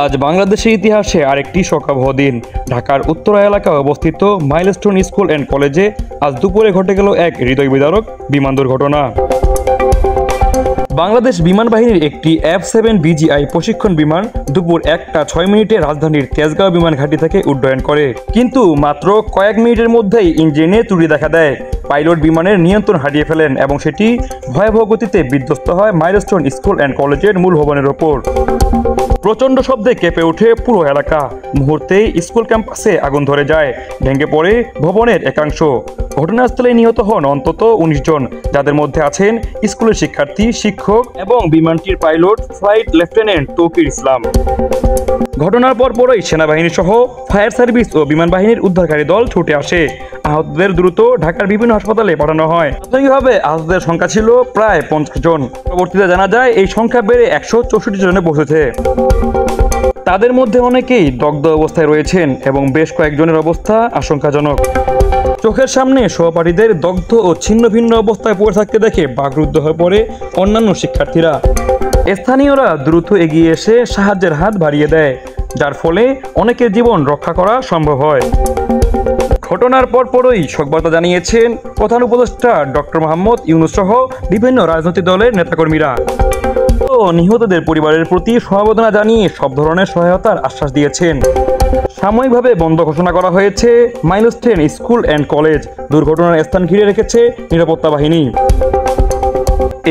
আজ বাংলাদেশের ইতিহাসে আরেকটি শোকাবহ দিন। ঢাকার উত্তরা এলাকায় অবস্থিত মাইলস্টোন স্কুল অ্যান্ড কলেজে আজ দুপুরে ঘটে গেল এক হৃদয় বিদারক বিমান দুর্ঘটনা। বাংলাদেশ বিমান বাহিনীর একটি F-7 BGI প্রশিক্ষণ বিমান দুপুর 1:06 রাজধানীর তেজগাঁও বিমান ঘাঁটি থেকে উড্ডয়ন করে, কিন্তু মাত্র কয়েক মিনিটের মধ্যেই ইঞ্জিনে ত্রুটি দেখা দেয়। পাইলট বিমানের নিয়ন্ত্রণ হারিয়ে ফেলেন এবং সেটি ভয়াবহ গতিতে বিধ্বস্ত হয় মাইলস্টোন স্কুল অ্যান্ড কলেজের মূল ভবনের ওপর। প্রচণ্ড শব্দে কেঁপে ওঠে পুরো এলাকা। মুহূর্তেই স্কুল ক্যাম্পাসে আগুন ধরে যায়, ভেঙে পড়ে ভবনের একাংশ। ঘটনাস্থলে নিহত হন অন্তত 19 জন, যাদের মধ্যে আছেন স্কুলের শিক্ষার্থী, শিক্ষক এবং বিমানটির পাইলট ফ্লাইট লেফটেন্যান্ট তৌকির ইসলাম। ঘটনার পরপরই সেনাবাহিনী সহ ফায়ার সার্ভিস ও বিমান বাহিনীর উদ্ধারকারী দল ছুটে আসে। আহতদের দ্রুত ঢাকার বিভিন্ন হাসপাতালে পাঠানো হয়। প্রাথমিকভাবে আহতদের সংখ্যা ছিল প্রায় 50 জন। পরবর্তীতে জানা যায় এই সংখ্যা বেড়ে 164 জনে পৌঁছেছে। তাদের মধ্যে অনেকেই দগ্ধ অবস্থায় রয়েছেন এবং বেশ কয়েকজনের অবস্থা আশঙ্কাজনক। চোখের সামনে সহপাঠীদের দগ্ধ ও ছিন্ন ভিন্ন অবস্থায় পড়ে থাকতে দেখে বাকরুদ্ধ হয়ে পড়ে অন্যান্য শিক্ষার্থীরা। স্থানীয়রা দ্রুত এগিয়ে এসে সাহায্যের হাত বাড়িয়ে দেয়, যার ফলে অনেকের জীবন রক্ষা করা সম্ভব হয়। ঘটনার পরপরই শোকবার্তা জানিয়েছেন প্রধান উপদেষ্টা ডক্টর মোহাম্মদ ইউনূস সহ বিভিন্ন রাজনৈতিক দলের নেতাকর্মীরা। নিহতদের পরিবারের প্রতি সমবেদনা জানিয়ে সব ধরনের সহায়তার আশ্বাস দিয়েছেন। সাময়িকভাবে বন্ধ ঘোষণা করা হয়েছে মাইলস্টোন স্কুল অ্যান্ড কলেজ। দুর্ঘটনার স্থান ঘিরে রেখেছে নিরাপত্তা বাহিনী।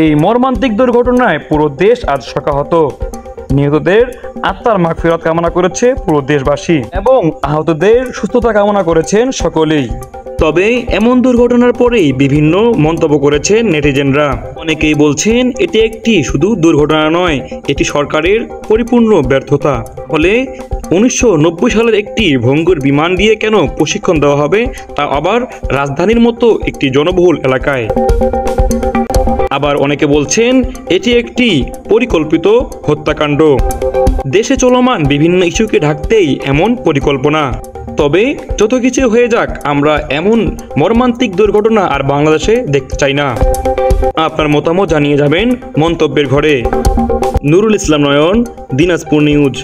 এই মর্মান্তিক দুর্ঘটনায় পুরো দেশ আজ শোকাহত। নিহতদের আত্মার মাগফিরাত কামনা করেছে পুরো দেশবাসী এবং আহতদের সুস্থতা কামনা করেছেন সকলেই। তবে এমন দুর্ঘটনার পরেই বিভিন্ন মন্তব্য করেছেন নেটিজেনরা। অনেকেই বলছেন এটি একটি শুধু দুর্ঘটনা নয়, এটি সরকারের পরিপূর্ণ ব্যর্থতা। ফলে 1990 সালের একটি ভঙ্গুর বিমান দিয়ে কেন প্রশিক্ষণ দেওয়া হবে, তা আবার রাজধানীর মতো একটি জনবহুল এলাকায়। আবার অনেকে বলছেন এটি একটি পরিকল্পিত হত্যাকাণ্ড। দেশে চলমান বিভিন্ন ইস্যুকে ঢাকতেই এমন পরিকল্পনা। তবে যত কিছু হয়ে যাক, আমরা এমন মর্মান্তিক দুর্ঘটনা আর বাংলাদেশে দেখতে চাই না। আপনার মতামত জানিয়ে যাবেন মন্তব্যের ঘরে। নুরুল ইসলাম নয়ন, দিনাজপুর নিউজ।